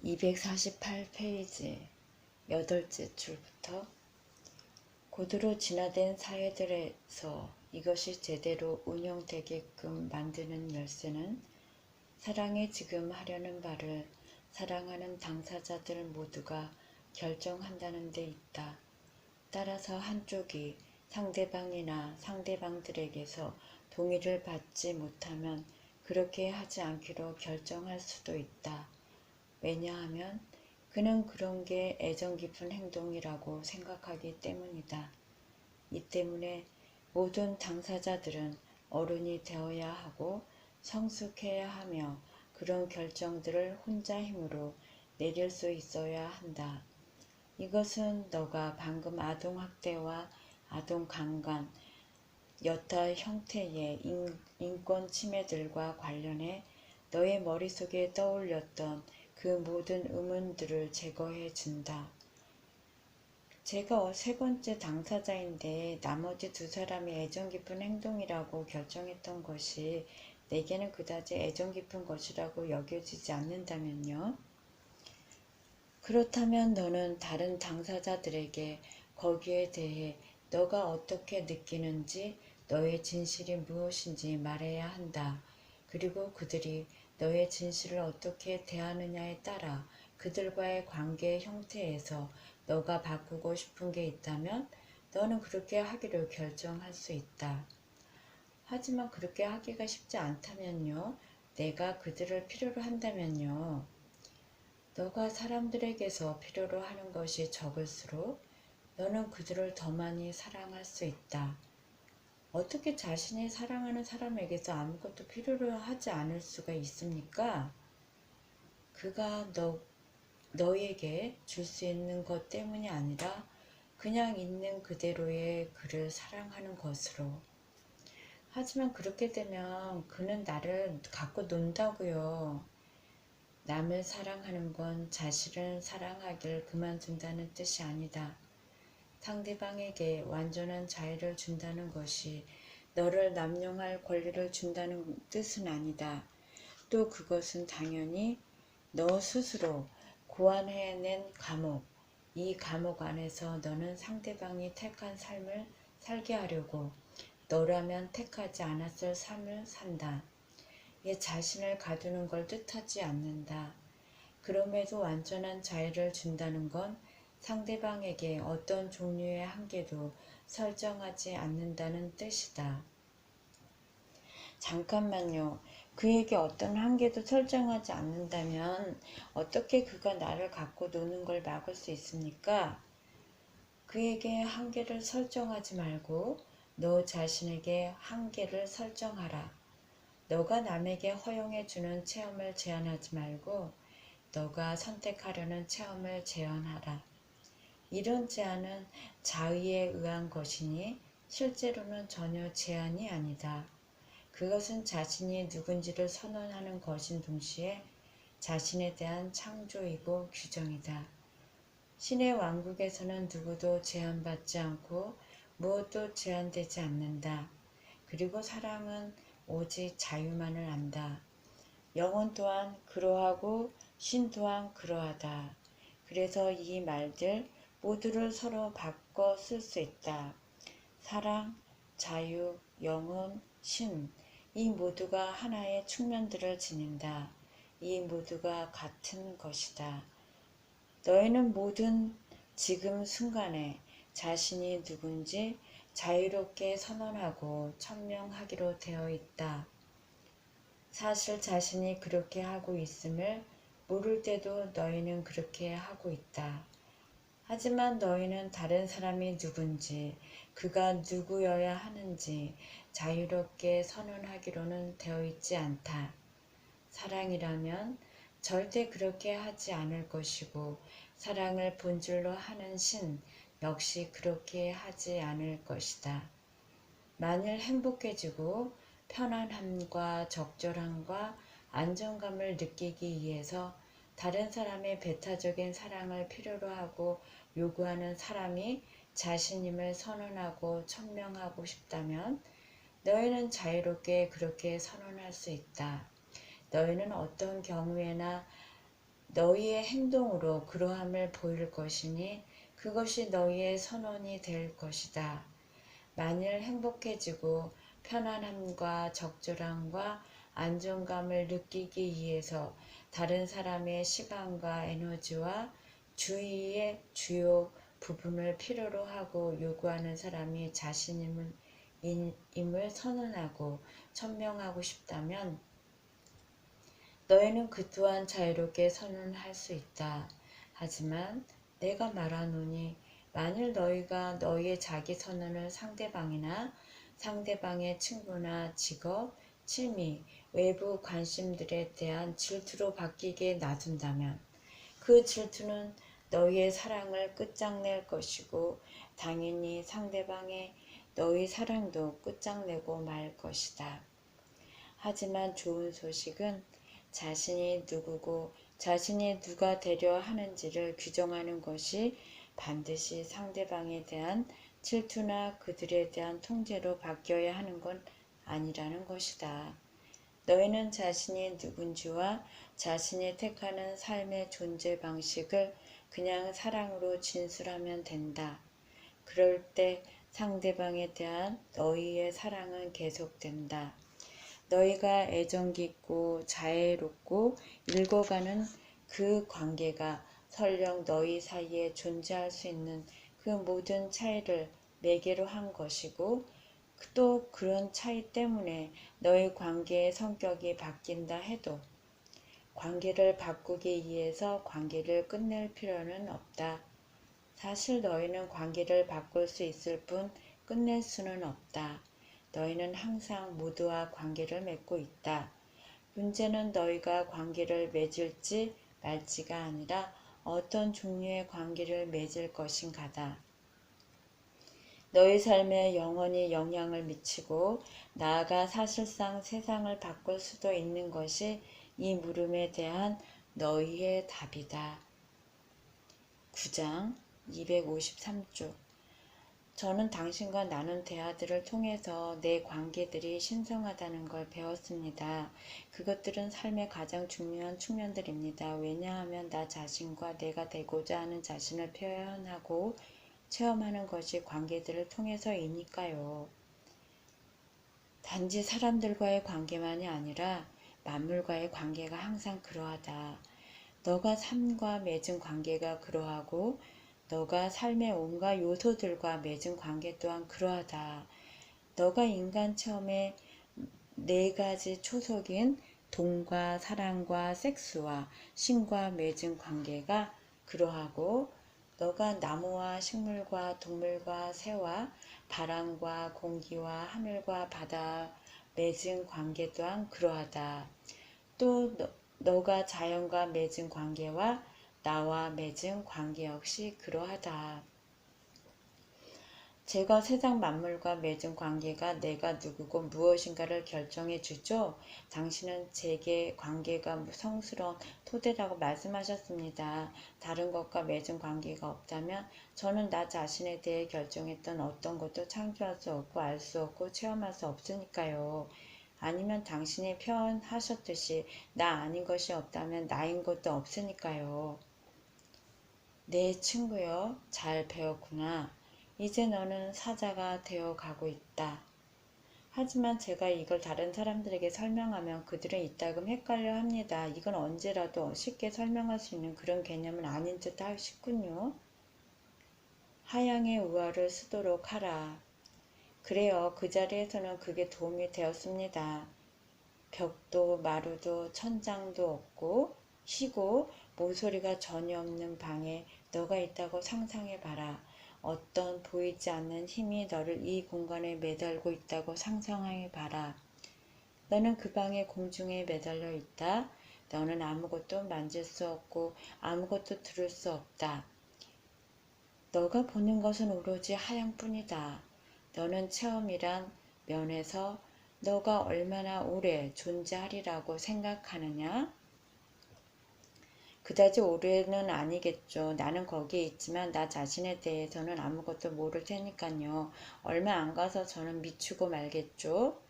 248페이지 8째 줄부터 고도로 진화된 사회들에서 이것이 제대로 운영되게끔 만드는 열쇠는 사랑에 지금 하려는 바를 사랑하는 당사자들 모두가 결정한다는 데 있다. 따라서 한쪽이 상대방이나 상대방들에게서 동의를 받지 못하면 그렇게 하지 않기로 결정할 수도 있다. 왜냐하면 그는 그런 게 애정 깊은 행동이라고 생각하기 때문이다. 이 때문에 모든 당사자들은 어른이 되어야 하고 성숙해야 하며 그런 결정들을 혼자 힘으로 내릴 수 있어야 한다. 이것은 너가 방금 아동학대와 아동강간, 여타 형태의 인권 침해들과 관련해 너의 머릿속에 떠올렸던 그 모든 의문들을 제거해 준다. 제가 세 번째 당사자인데 나머지 두 사람이 애정 깊은 행동이라고 결정했던 것이 내게는 그다지 애정 깊은 것이라고 여겨지지 않는다면요. 그렇다면 너는 다른 당사자들에게 거기에 대해 너가 어떻게 느끼는지, 너의 진실이 무엇인지 말해야 한다. 그리고 그들이 너의 진실을 어떻게 대하느냐에 따라 그들과의 관계의 형태에서 너가 바꾸고 싶은 게 있다면 너는 그렇게 하기로 결정할 수 있다. 하지만 그렇게 하기가 쉽지 않다면요. 내가 그들을 필요로 한다면요. 너가 사람들에게서 필요로 하는 것이 적을수록 너는 그들을 더 많이 사랑할 수 있다. 어떻게 자신이 사랑하는 사람에게서 아무것도 필요로 하지 않을 수가 있습니까? 그가 너에게 줄 수 있는 것 때문이 아니라 그냥 있는 그대로의 그를 사랑하는 것으로. 하지만 그렇게 되면 그는 나를 갖고 논다고요. 남을 사랑하는 건 자신을 사랑하길 그만둔다는 뜻이 아니다. 상대방에게 완전한 자유를 준다는 것이 너를 남용할 권리를 준다는 뜻은 아니다. 또 그것은 당연히 너 스스로 고안해낸 감옥, 이 감옥 안에서 너는 상대방이 택한 삶을 살게 하려고 너라면 택하지 않았을 삶을 산다. 이 자신을 가두는 걸 뜻하지 않는다. 그럼에도 완전한 자유를 준다는 건 상대방에게 어떤 종류의 한계도 설정하지 않는다는 뜻이다. 잠깐만요. 그에게 어떤 한계도 설정하지 않는다면 어떻게 그가 나를 갖고 노는 걸 막을 수 있습니까? 그에게 한계를 설정하지 말고 너 자신에게 한계를 설정하라. 너가 남에게 허용해주는 체험을 제한하지 말고 너가 선택하려는 체험을 제한하라. 이런 제한은 자의에 의한 것이니 실제로는 전혀 제한이 아니다. 그것은 자신이 누군지를 선언하는 것인 동시에 자신에 대한 창조이고 규정이다. 신의 왕국에서는 누구도 제한받지 않고 무엇도 제한되지 않는다. 그리고 사랑은 오직 자유만을 안다. 영혼 또한 그러하고 신 또한 그러하다. 그래서 이 말들 모두를 서로 바꿔 쓸 수 있다. 사랑, 자유, 영혼, 신, 이 모두가 하나의 측면들을 지닌다. 이 모두가 같은 것이다. 너희는 모든 지금 순간에 자신이 누군지 자유롭게 선언하고 천명하기로 되어 있다. 사실 자신이 그렇게 하고 있음을 모를 때도 너희는 그렇게 하고 있다. 하지만 너희는 다른 사람이 누군지, 그가 누구여야 하는지 자유롭게 선언하기로는 되어 있지 않다. 사랑이라면 절대 그렇게 하지 않을 것이고, 사랑을 본질로 하는 신 역시 그렇게 하지 않을 것이다. 만일 행복해지고 편안함과 적절함과 안정감을 느끼기 위해서 다른 사람의 배타적인 사랑을 필요로 하고 요구하는 사람이 자신임을 선언하고 천명하고 싶다면 너희는 자유롭게 그렇게 선언할 수 있다. 너희는 어떤 경우에나 너희의 행동으로 그러함을 보일 것이니 그것이 너희의 선언이 될 것이다. 만일 행복해지고 편안함과 적절함과 안정감을 느끼기 위해서 다른 사람의 시간과 에너지와 주의의 주요 부분을 필요로 하고 요구하는 사람이 자신임을 선언하고 천명하고 싶다면 너희는 그 또한 자유롭게 선언할 수 있다. 하지만 내가 말하노니 만일 너희가 너희의 자기 선언을 상대방이나 상대방의 친구나 직업, 취미, 외부 관심들에 대한 질투로 바뀌게 놔둔다면 그 질투는 너희의 사랑을 끝장낼 것이고 당연히 상대방의 너희 사랑도 끝장내고 말 것이다. 하지만 좋은 소식은 자신이 누구고 자신이 누가 되려 하는지를 규정하는 것이 반드시 상대방에 대한 질투나 그들에 대한 통제로 바뀌어야 하는 건 아니라는 것이다. 너희는 자신이 누군지와 자신이 택하는 삶의 존재 방식을 그냥 사랑으로 진술하면 된다. 그럴 때 상대방에 대한 너희의 사랑은 계속된다. 너희가 애정 깊고 자애롭고 읽어가는 그 관계가 설령 너희 사이에 존재할 수 있는 그 모든 차이를 매개로 한 것이고 또 그런 차이 때문에 너희 관계의 성격이 바뀐다 해도 관계를 바꾸기 위해서 관계를 끝낼 필요는 없다. 사실 너희는 관계를 바꿀 수 있을 뿐 끝낼 수는 없다. 너희는 항상 모두와 관계를 맺고 있다. 문제는 너희가 관계를 맺을지 말지가 아니라 어떤 종류의 관계를 맺을 것인가다. 너희 삶에 영원히 영향을 미치고 나아가 사실상 세상을 바꿀 수도 있는 것이 이 물음에 대한 너희의 답이다. 9장 253쪽 저는 당신과 나눈 대화들을 통해서 내 관계들이 신성하다는 걸 배웠습니다. 그것들은 삶의 가장 중요한 측면들입니다. 왜냐하면 나 자신과 내가 되고자 하는 자신을 표현하고 체험하는 것이 관계들을 통해서이니까요. 단지 사람들과의 관계만이 아니라 만물과의 관계가 항상 그러하다. 너가 삶과 맺은 관계가 그러하고 너가 삶의 온갖 요소들과 맺은 관계 또한 그러하다. 너가 인간 체험의 4가지 초석인 돈과 사랑과 섹스와 신과 맺은 관계가 그러하고 너가 나무와 식물과 동물과 새와 바람과 공기와 하늘과 바다 맺은 관계 또한 그러하다. 또 너가 자연과 맺은 관계와 나와 맺은 관계 역시 그러하다. 제가 세상 만물과 맺은 관계가 내가 누구고 무엇인가를 결정해 주죠. 당신은 제게 관계가 성스러운 토대라고 말씀하셨습니다. 다른 것과 맺은 관계가 없다면 저는 나 자신에 대해 결정했던 어떤 것도 창조할 수 없고 알 수 없고 체험할 수 없으니까요. 아니면 당신이 표현하셨듯이 나 아닌 것이 없다면 나인 것도 없으니까요. 내 친구여, 잘 배웠구나. 이제 너는 사자가 되어 가고 있다. 하지만 제가 이걸 다른 사람들에게 설명하면 그들은 이따금 헷갈려 합니다. 이건 언제라도 쉽게 설명할 수 있는 그런 개념은 아닌 듯 싶군요. 하양의 우화를 쓰도록 하라. 그래요. 그 자리에서는 그게 도움이 되었습니다. 벽도 마루도 천장도 없고 쉬고 모서리가 전혀 없는 방에 너가 있다고 상상해봐라. 어떤 보이지 않는 힘이 너를 이 공간에 매달고 있다고 상상해봐라. 너는 그 방의 공중에 매달려 있다. 너는 아무것도 만질 수 없고 아무것도 들을 수 없다. 너가 보는 것은 오로지 하양뿐이다. 너는 체험이란 면에서 너가 얼마나 오래 존재하리라고 생각하느냐? 그다지 오래는 아니겠죠. 나는 거기에 있지만 나 자신에 대해서는 아무것도 모를 테니까요. 얼마 안 가서 저는 미치고 말겠죠.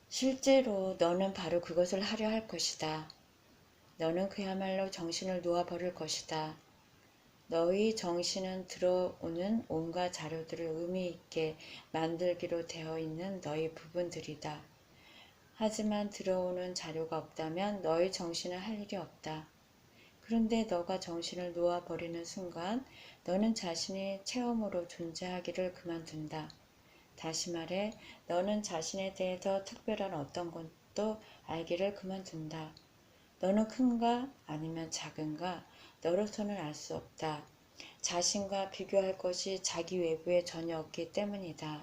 실제로 너는 바로 그것을 하려 할 것이다. 너는 그야말로 정신을 놓아버릴 것이다. 너희 정신은 들어오는 온갖 자료들을 의미 있게 만들기로 되어 있는 너희 부분들이다. 하지만 들어오는 자료가 없다면 너희 정신은 할 일이 없다. 그런데 너가 정신을 놓아버리는 순간 너는 자신이 체험으로 존재하기를 그만둔다. 다시 말해 너는 자신에 대해서 특별한 어떤 것도 알기를 그만둔다. 너는 큰가 아니면 작은가 너로서는 알 수 없다. 자신과 비교할 것이 자기 외부에 전혀 없기 때문이다.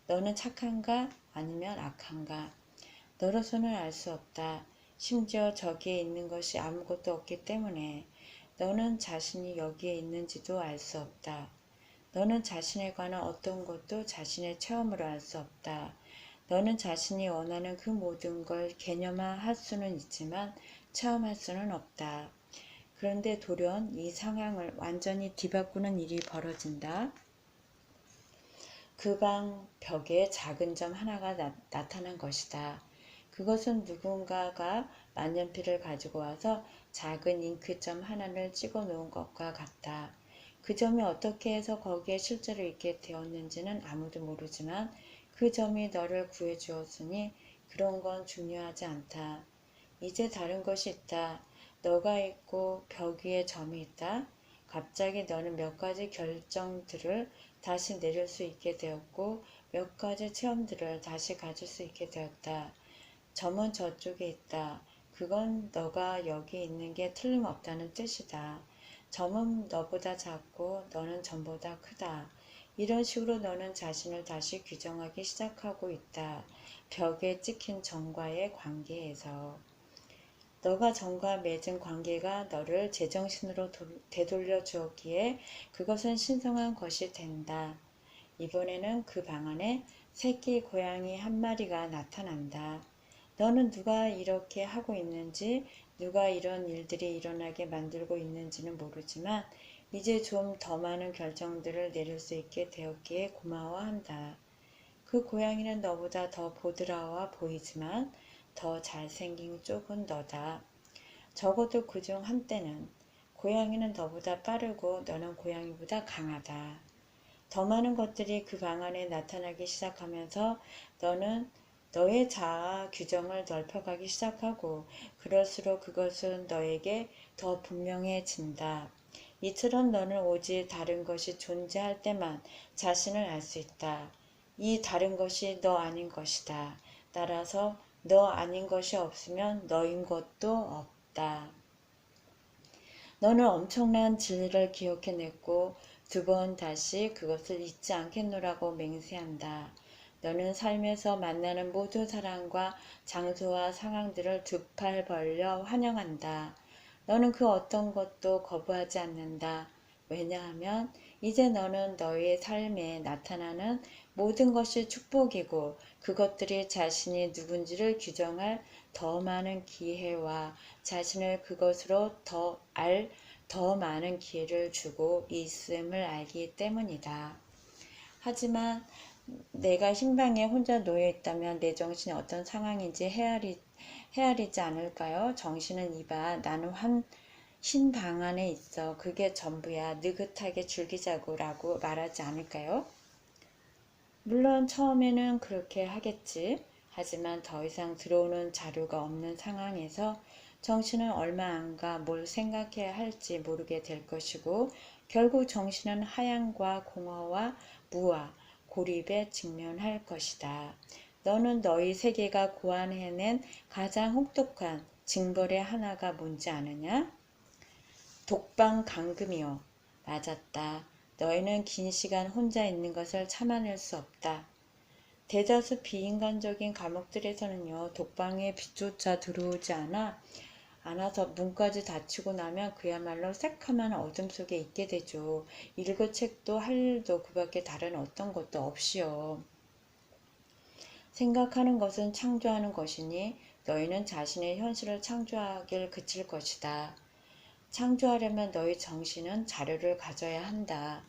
너는 착한가 아니면 악한가 너로서는 알 수 없다. 심지어 저기에 있는 것이 아무것도 없기 때문에 너는 자신이 여기에 있는지도 알 수 없다. 너는 자신에 관한 어떤 것도 자신의 체험으로 알 수 없다. 너는 자신이 원하는 그 모든 걸 개념화할 수는 있지만 체험할 수는 없다. 그런데 돌연 이 상황을 완전히 뒤바꾸는 일이 벌어진다. 그 방 벽에 작은 점 하나가 나타난 것이다. 그것은 누군가가 만년필을 가지고 와서 작은 잉크점 하나를 찍어 놓은 것과 같다. 그 점이 어떻게 해서 거기에 실제로 있게 되었는지는 아무도 모르지만 그 점이 너를 구해 주었으니 그런 건 중요하지 않다. 이제 다른 것이 있다. 너가 있고 벽 위에 점이 있다. 갑자기 너는 몇 가지 결정들을 다시 내릴 수 있게 되었고 몇 가지 체험들을 다시 가질 수 있게 되었다. 점은 저쪽에 있다. 그건 너가 여기 있는 게 틀림없다는 뜻이다. 점은 너보다 작고 너는 점보다 크다. 이런 식으로 너는 자신을 다시 규정하기 시작하고 있다. 벽에 찍힌 점과의 관계에서. 너가 점과 맺은 관계가 너를 제정신으로 되돌려 주었기에 그것은 신성한 것이 된다. 이번에는 그 방 안에 새끼 고양이 한 마리가 나타난다. 너는 누가 이렇게 하고 있는지, 누가 이런 일들이 일어나게 만들고 있는지는 모르지만 이제 좀 더 많은 결정들을 내릴 수 있게 되었기에 고마워한다. 그 고양이는 너보다 더 보드라워 보이지만 더 잘생긴 쪽은 너다. 적어도 그중 한때는 고양이는 너보다 빠르고 너는 고양이보다 강하다. 더 많은 것들이 그 방 안에 나타나기 시작하면서 너는 너의 자아 규정을 넓혀가기 시작하고 그럴수록 그것은 너에게 더 분명해진다. 이처럼 너는 오직 다른 것이 존재할 때만 자신을 알 수 있다. 이 다른 것이 너 아닌 것이다. 따라서 너 아닌 것이 없으면 너인 것도 없다. 너는 엄청난 진리를 기억해냈고 두 번 다시 그것을 잊지 않겠노라고 맹세한다. 너는 삶에서 만나는 모든 사람과 장소와 상황들을 두 팔 벌려 환영한다. 너는 그 어떤 것도 거부하지 않는다. 왜냐하면 이제 너는 너의 삶에 나타나는 모든 것이 축복이고 그것들이 자신이 누군지를 규정할 더 많은 기회와 자신을 그것으로 더 많은 기회를 주고 있음을 알기 때문이다. 하지만 내가 흰방에 혼자 놓여 있다면 내 정신이 어떤 상황인지 헤아리지 않을까요? 정신은 이봐. 나는 흰 방 안에 있어. 그게 전부야. 느긋하게 즐기자고 라고 말하지 않을까요? 물론 처음에는 그렇게 하겠지. 하지만 더 이상 들어오는 자료가 없는 상황에서 정신은 얼마 안 가 뭘 생각해야 할지 모르게 될 것이고 결국 정신은 하향과 공허와 무와 고립에 직면할 것이다. 너는 너희 세계가 고안해낸 가장 혹독한 징벌의 하나가 뭔지 아느냐? 독방 감금이요. 맞았다. 너희는 긴 시간 혼자 있는 것을 참아낼 수 없다. 대다수 비인간적인 감옥들에서는요, 독방에 빛조차 들어오지 않아서 문까지 닫히고 나면 그야말로 새카만 어둠 속에 있게 되죠. 읽을 책도 할 일도 그밖에 다른 어떤 것도 없이요. 생각하는 것은 창조하는 것이니 너희는 자신의 현실을 창조하길 그칠 것이다. 창조하려면 너희 정신은 자료를 가져야 한다.